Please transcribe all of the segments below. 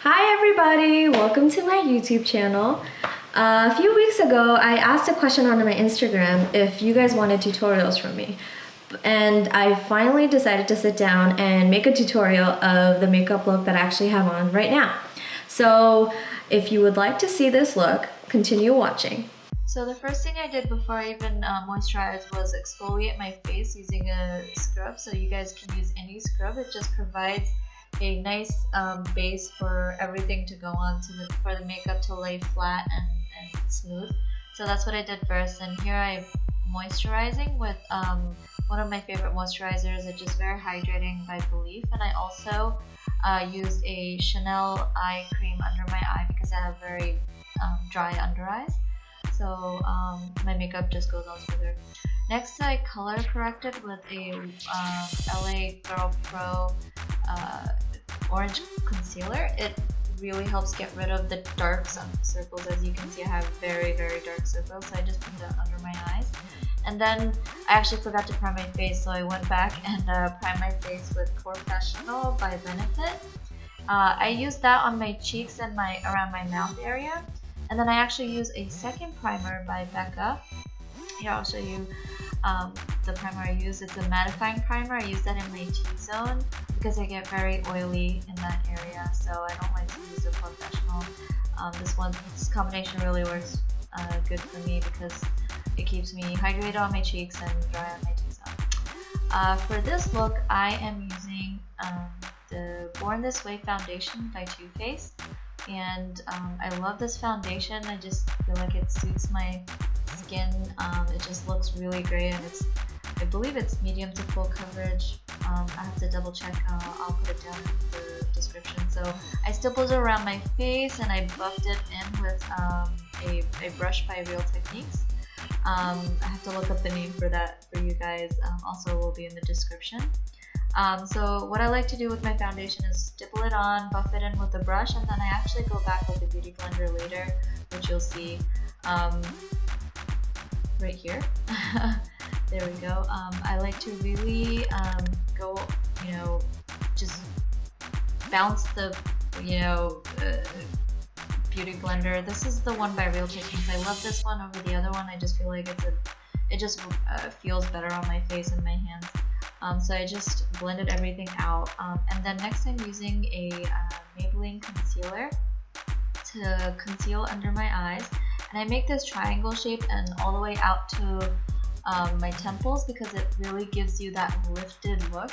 Hi everybody, welcome to my YouTube channel. A few weeks ago, I asked a question on my Instagram if you guys wanted tutorials from me. And I finally decided to sit down and make a tutorial of the makeup look that I actually have on right now. So if you would like to see this look, continue watching. So the first thing I did before I even moisturized was exfoliate my face using a scrub. So you guys can use any scrub, it just provides a nice base for everything to go on for the makeup to lay flat and smooth. So that's what I did first, and here I'm moisturizing with one of my favorite moisturizers. It's just very hydrating by Belif, and I also used a Chanel eye cream under my eye because I have very dry under eyes. So my makeup just goes on smoother. Next, I color corrected with a LA Girl Pro orange concealer. It really helps get rid of the dark circles. As you can see, I have very dark circles, so I just put that under my eyes. And then I actually forgot to prime my face, so I went back and primed my face with POREfessional by Benefit. I used that on my cheeks and around my mouth area. And then I actually use a second primer by Becca. Here I'll show you the primer I use. It's a mattifying primer. I use that in my T-zone because I get very oily in that area, so I don't like to use a POREfessional. This combination really works good for me because it keeps me hydrated on my cheeks and dry on my T-zone. For this look, I am using the Born This Way foundation by Too Faced. And I love this foundation. I just feel like it suits my skin. It just looks really great, and I believe it's medium to full coverage. I have to double check. I'll put it down in the description. So I stippled it around my face and I buffed it in with a brush by Real Techniques. I have to look up the name for that for you guys. Also will be in the description. So what I like to do with my foundation is stipple it on, buff it in with a brush, and then I actually go back with a beauty blender later, which you'll see right here. There we go. I like to really go, just bounce the, beauty blender. This is the one by Real Techniques. I love this one over the other one. I just feel like it just feels better on my face and my hands. So I just blended everything out, and then next I'm using a Maybelline concealer to conceal under my eyes, and I make this triangle shape and all the way out to my temples because it really gives you that lifted look.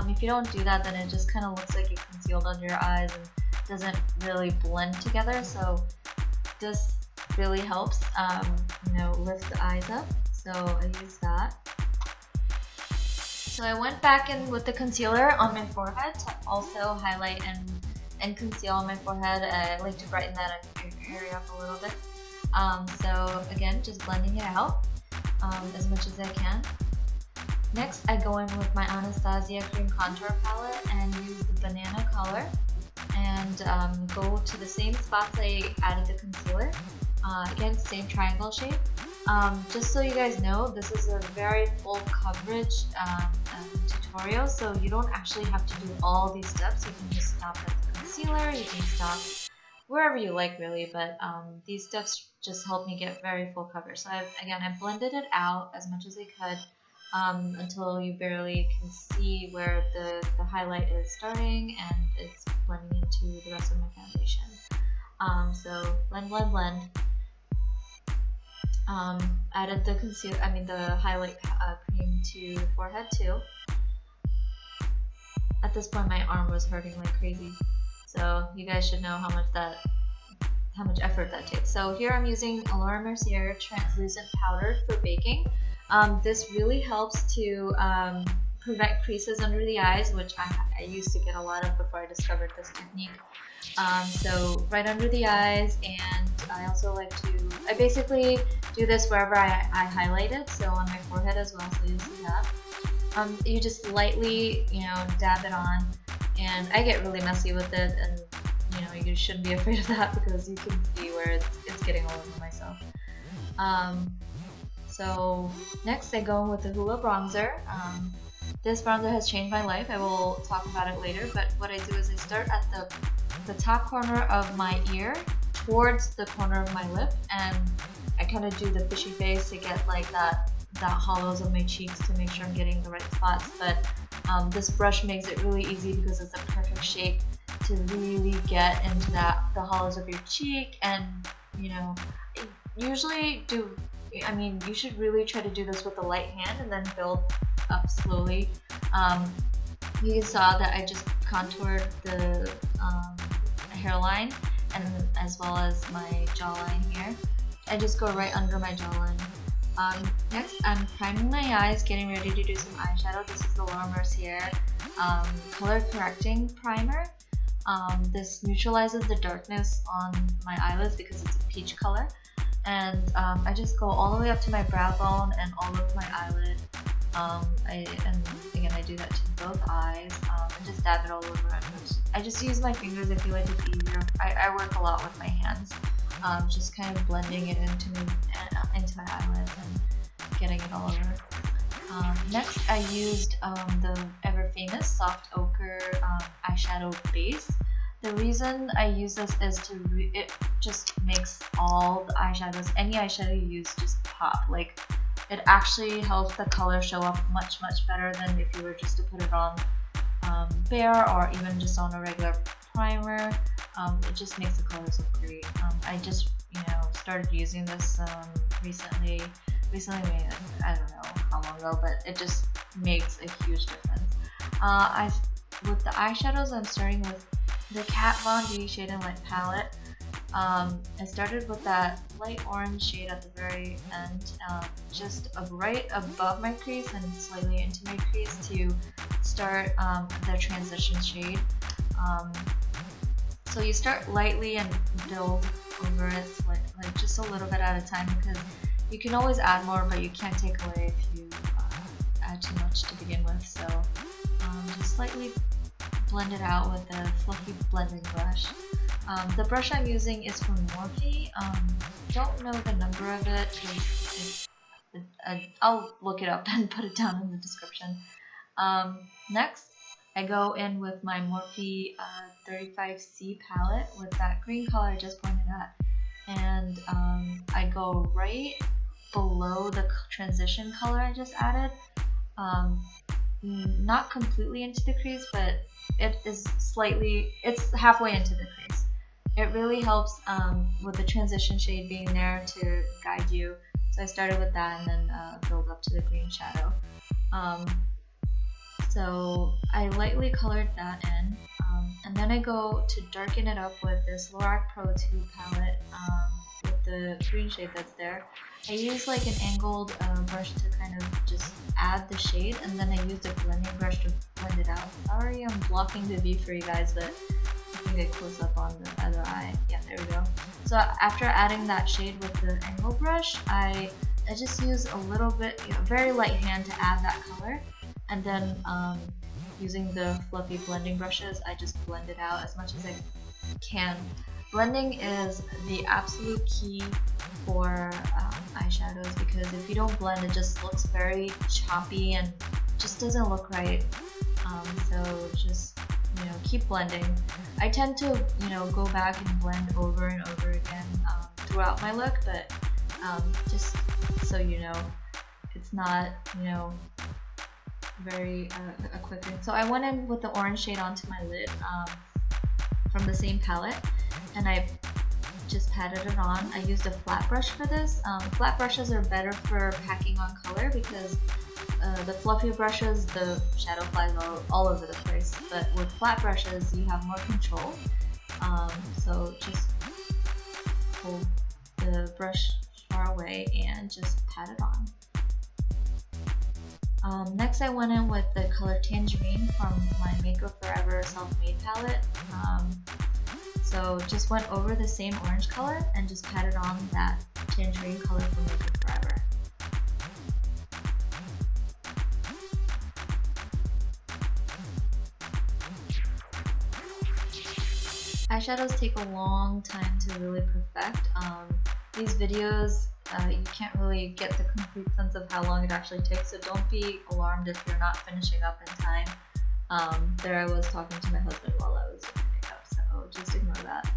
If you don't do that, then it just kind of looks like you're concealed under your eyes and doesn't really blend together. So this really helps, lift the eyes up. So I use that. So I went back in with the concealer on my forehead to also highlight and conceal on my forehead. I like to brighten that area up a little bit. So again, just blending it out as much as I can. Next, I go in with my Anastasia cream contour palette and use the banana color and go to the same spots I added the concealer. Again, same triangle shape. Just so you guys know, this is a very full coverage tutorial, so you don't actually have to do all these steps. You can just stop at the concealer, you can stop wherever you like really, but these steps just help me get very full coverage. So I blended it out as much as I could until you barely can see where the highlight is starting and it's blending into the rest of my foundation. So blend. Added the highlight cream to the forehead too. At this point, my arm was hurting like crazy, so you guys should know how much effort that takes. So here I'm using Mercier Tranlucent powder for baking. This really helps to prevent creases under the eyes, which I used to get a lot of before I discovered this technique. So right under the eyes, and I also I basically do this wherever I highlight it, so on my forehead as well, so you'll see that. You just lightly, dab it on, and I get really messy with it, and you shouldn't be afraid of that because you can see where it's getting all over myself. So next I go in with the Hoola bronzer. This bronzer has changed my life. I will talk about it later, but what I do is I start at the the top corner of my ear towards the corner of my lip, and I kind of do the fishy face to get like that hollows of my cheeks to make sure I'm getting the right spots. But this brush makes it really easy because it's a perfect shape to really get into the hollows of your cheek. And you know, you should really try to do this with a light hand and then build up slowly. You saw that I just contoured the hairline and as well as my jawline here. I just go right under my jawline. Next, I'm priming my eyes, getting ready to do some eyeshadow. This is the Mercier color correcting primer. This neutralizes the darkness on my eyelids because it's a peach color. And I just go all the way up to my brow bone and all over my eyelid. I do that to both eyes, and just dab it all over. I just use my fingers. I feel like it's easier. I work a lot with my hands, just kind of blending it into my eyelids and getting it all over. Next, I used the ever famous soft ochre eyeshadow base. The reason I use this is it just makes all the eyeshadows, any eyeshadow you use, just pop. Like, it actually helps the color show up much better than if you were just to put it on bare or even just on a regular primer. It just makes the colors look great. I just started using this recently, I don't know how long ago, but it just makes a huge difference. With the eyeshadows, I'm starting with the Kat Von D Shade and Light palette. I started with that light orange shade at the very end, just right above my crease and slightly into my crease to start the transition shade. So you start lightly and build over it, like just a little bit at a time, because you can always add more, but you can't take away if you add too much to begin with. So just slightly blend it out with a fluffy blending brush. The brush I'm using is from Morphe. Don't know the number of it. I'll look it up and put it down in the description. Next, I go in with my Morphe 35C palette with that green color I just pointed at, and I go right below the transition color I just added. Not completely into the crease, but it's halfway into the crease. It really helps with the transition shade being there to guide you. So I started with that and then build up to the green shadow. So I lightly colored that in, and then I go to darken it up with this Lorac Pro 2 palette with the green shade that's there. I use like an angled brush to kind of just add the shade, and then I used a blending brush to blend it out. Sorry, I'm blocking the view for you guys, but I can get close up on the other eye. Yeah, there we go. So after adding that shade with the angled brush, I just use a little bit, very light hand to add that color, and then using the fluffy blending brushes, I just blend it out as much as I can. Blending is the absolute key for eyeshadows, because if you don't blend, it just looks very choppy and just doesn't look right. So just keep blending. I tend to go back and blend over and over again throughout my look, but just so you know, it's not very a quick thing. So I went in with the orange shade onto my lid from the same palette, and I just patted it on. I used a flat brush for this. Flat brushes are better for packing on color because the fluffy brushes, the shadow flies all over the place. But with flat brushes, you have more control. So just pull the brush far away and just pat it on. Next, I went in with the color Tangerine from my Makeup Forever Self-Made palette. So just went over the same orange color and just patted on that Tangerine color from Makeup Forever. Eyeshadows take a long time to really perfect. These videos, you can't really get the complete sense of how long it actually takes, so don't be alarmed if you're not finishing up in time. There I was talking to my husband while I was doing makeup, so so just ignore that.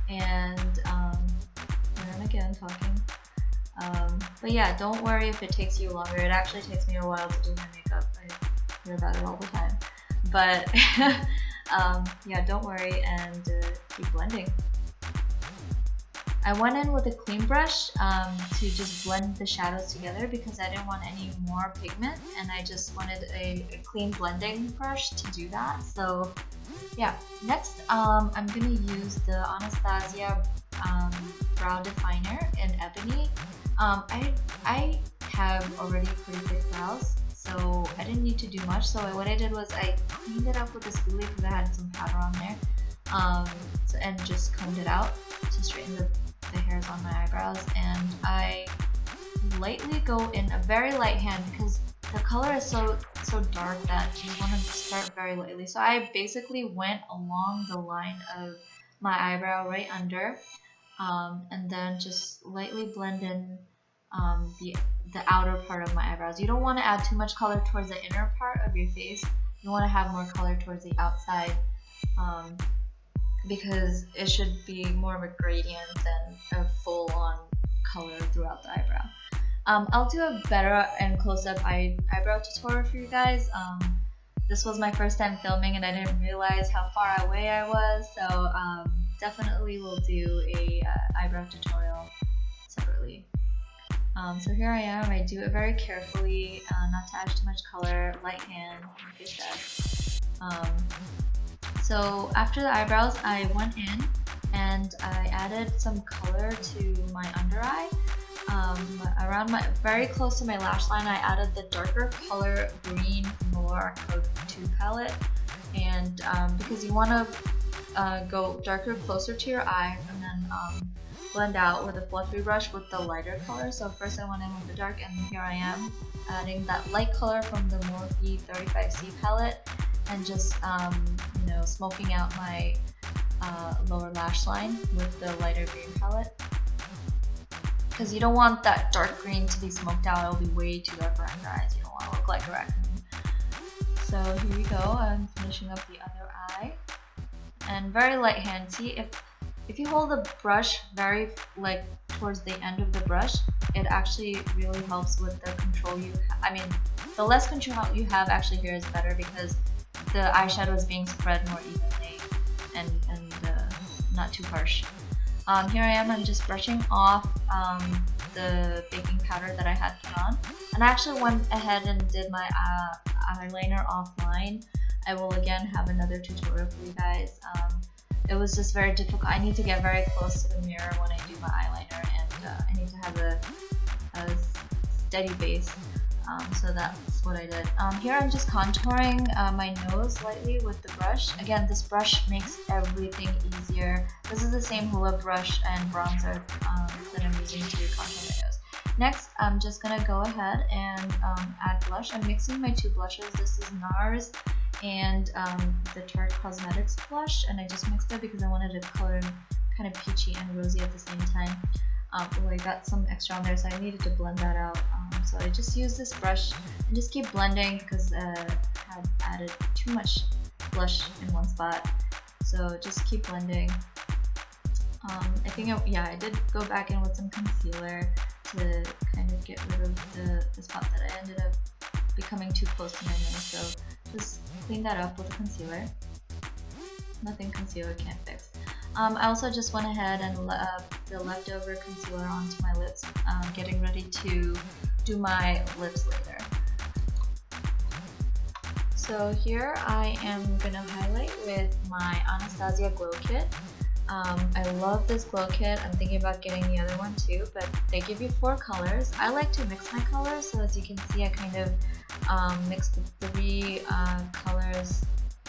And there I'm again talking. But yeah, don't worry if it takes you longer. It actually takes me a while to do my makeup. I hear about it all the time. But yeah, don't worry, and keep blending. I went in with a clean brush to just blend the shadows together because I didn't want any more pigment, and I just wanted a clean blending brush to do that. So yeah, next I'm gonna use the Anastasia brow definer in ebony. I have already pretty thick brows, so I didn't need to do much. So what I did was I cleaned it up with a spoolie because I had some powder on there, and just combed it out to straighten the hairs on my eyebrows. And I lightly go in a very light hand because the color is so dark that you want to start very lightly. So I basically went along the line of my eyebrow right under, and then just lightly blend in the outer part of my eyebrows. You don't want to add too much color towards the inner part of your face. You want to have more color towards the outside, because it should be more of a gradient than a full-on color throughout the eyebrow. I'll do a better and close-up eyebrow tutorial for you guys. This was my first time filming and I didn't realize how far away I was, so definitely will do a eyebrow tutorial separately. So here I am. I do it very carefully, not to add too much color, light hand, like I said. So after the eyebrows, I went in and I added some color to my under eye. Around very close to my lash line, I added the darker color green from the Laura Code 2 palette. And because you want to go darker closer to your eye, and then blend out with a fluffy brush with the lighter color. So first I went in with the dark, and here I am adding that light color from the Morphe 35C palette, and just you know, smoking out my lower lash line with the lighter green palette, because you don't want that dark green to be smoked out. It'll be way too dark around your eyes. You don't want to look like a raccoon. So here we go. I'm finishing up the other eye, and very light hand. See, if you hold the brush very like towards the end of the brush, it actually really helps with the control you I mean, the less control you have actually here is better, because the eyeshadow is being spread more evenly and not too harsh. Here I am, I'm just brushing off the baking powder that I had put on, and I actually went ahead and did my eyeliner offline. I will again have another tutorial for you guys. It was just very difficult. I need to get very close to the mirror when I do my eyeliner, and I need to have a steady base. So that's what I did. Here I'm just contouring my nose lightly with the brush. Again, this brush makes everything easier. This is the same Hoola brush and bronzer that I'm using to contour my nose. Next, I'm just gonna go ahead and add blush. I'm mixing my two blushes. This is NARS and the Tarte Cosmetics blush, and I just mixed it because I wanted to color kind of peachy and rosy at the same time. Oh, I got some extra on there, so I needed to blend that out. So I just use this brush and just keep blending because I had added too much blush in one spot. So just keep blending. I think I did go back in with some concealer to kind of get rid of the spot that I ended up becoming too close to my nose. So just clean that up with a concealer. Nothing concealer can't fix. I also just went ahead and the leftover concealer onto my lips, getting ready to do my lips later. So here I am gonna highlight with my Anastasia Glow Kit. I love this glow kit. I'm thinking about getting the other one too, but they give you 4 colors. I like to mix my colors, so as you can see, I kind of mixed the 3 colors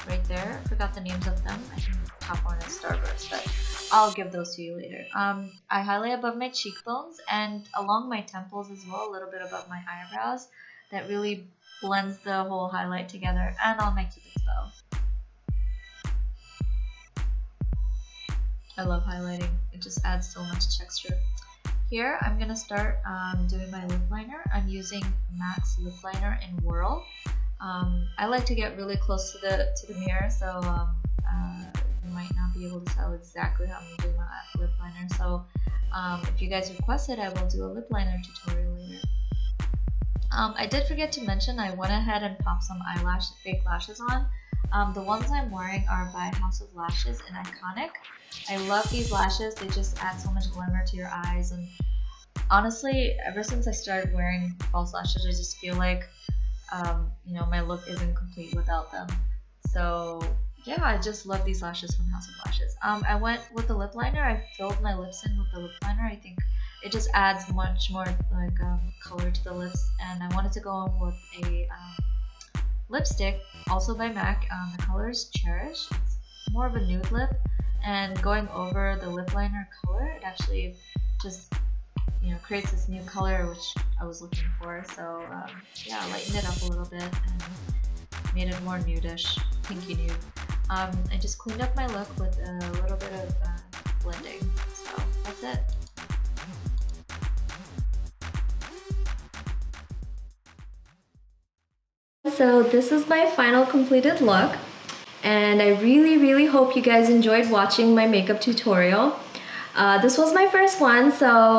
right there. I forgot the names of them. I think the top one is Starburst, but I'll give those to you later. I highlight above my cheekbones and along my temples as well, a little bit above my eyebrows. That really blends the whole highlight together, and on my cupid's bow. I love highlighting. It just adds so much texture. Here, I'm gonna start doing my lip liner. I'm using MAC's lip liner in Whirl. I like to get really close to the mirror, so you might not be able to tell exactly how I'm doing my lip liner. So if you guys request it, I will do a lip liner tutorial later. I did forget to mention, I went ahead and popped some fake lashes on. The ones I'm wearing are by House of Lashes in Iconic. I love these lashes, they just add so much glimmer to your eyes, and honestly, ever since I started wearing false lashes, I just feel like, you know, my look isn't complete without them. So yeah, I just love these lashes from House of Lashes. I went with the lip liner, I filled my lips in with the lip liner. I think it just adds much more like color to the lips, and I wanted to go in with a lipstick, also by MAC. The color is Cherish. It's more of a nude lip, and going over the lip liner color, it actually just, you know, creates this new color which I was looking for. So yeah, lightened it up a little bit and made it more nudish, pinky nude. I just cleaned up my look with a little bit of blending. So that's it. So this is my final completed look, and I really hope you guys enjoyed watching my makeup tutorial. This was my first one, so